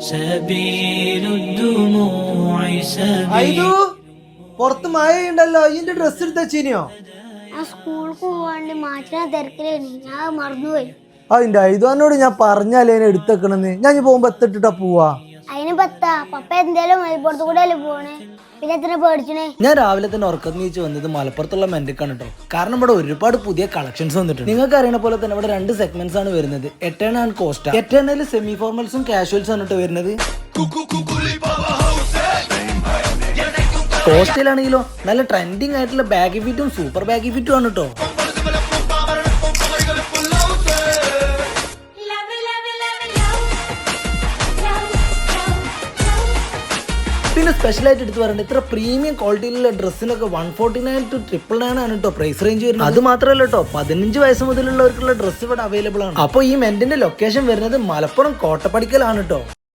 سبيل الدموع അയ്യോ سبيل പുറത്ത് മഴയുണ്ടല്ലോ ഇതിന്റെ ഡ്രസ് എടുത്ത് വെച്ചിനിയോ? ഞാൻ സ്കൂളിൽ പോവാണ്ട് മാറ്റിന തിരക്കിലാണ്, ഞാൻ മറന്നുപോയി. അതിന്റെ ഐതോനോട് ഞാൻ പറഞ്ഞാലേ എടുത്തേക്കണെന്ന്. ഞാൻ പോകുമ്പോ എത്തിട്ടാ പോവാ. അതിന് പത്താ പപ്പ എന്തായാലും മലപ്പുറത്ത് കൂടെ അല്ലേ പോണേ, പിന്നെ എത്ര പേടിച്ചണേ. ഞാൻ രാവിലെ തന്നെ ഉറക്കം നീച്ച് വന്നത് മലപ്പുറത്തുള്ള മെന്റിക്കാണ് കേട്ടോ. കാരണം ഇവിടെ ഒരുപാട് പുതിയ കളക്ഷൻസ് വന്നിട്ടുണ്ട്. നിങ്ങൾക്ക് അറിയണ പോലെ തന്നെ ഇവിടെ 2 സെഗ്മെന്റ്സ് ആണ് വരുന്നത്, എറ്റേണ ആൻഡ് കോസ്റ്റ. എറ്റേണയിൽ സെമി ഫോർമൽസും കാഷ്വൽസും ആണ് കേട്ടോ വരുന്നത്. കോസ്റ്റയിലാണെങ്കിലോ നല്ല ട്രെൻഡിങ് ആയിട്ടുള്ള ബാഗി ഫിറ്റും സൂപ്പർ ബാഗി ഫിറ്റും ആണ് കേട്ടോ. പിന്നെ സ്പെഷ്യലായിട്ട് എടുത്ത് പറയുന്നത് ഇത്ര പ്രീമിയം ക്വാളിറ്റിയിലുള്ള ഡ്രസ്സിനൊക്കെ 149 to 999 ആണ് കേട്ടോ പ്രൈസ് റേഞ്ച് വരുന്നത്. അത് മാത്രമല്ല കേട്ടോ, 15 വയസ്സ് മുതലുള്ളവർക്കുള്ള ഡ്രസ്സ് ഇവിടെ അവൈലബിൾ ആണ്. അപ്പോൾ ഈ മെന്റിന്റെ ലൊക്കേഷൻ വരുന്നത് മലപ്പുറം കോട്ടപ്പടിക്കലാണ് കേട്ടോ.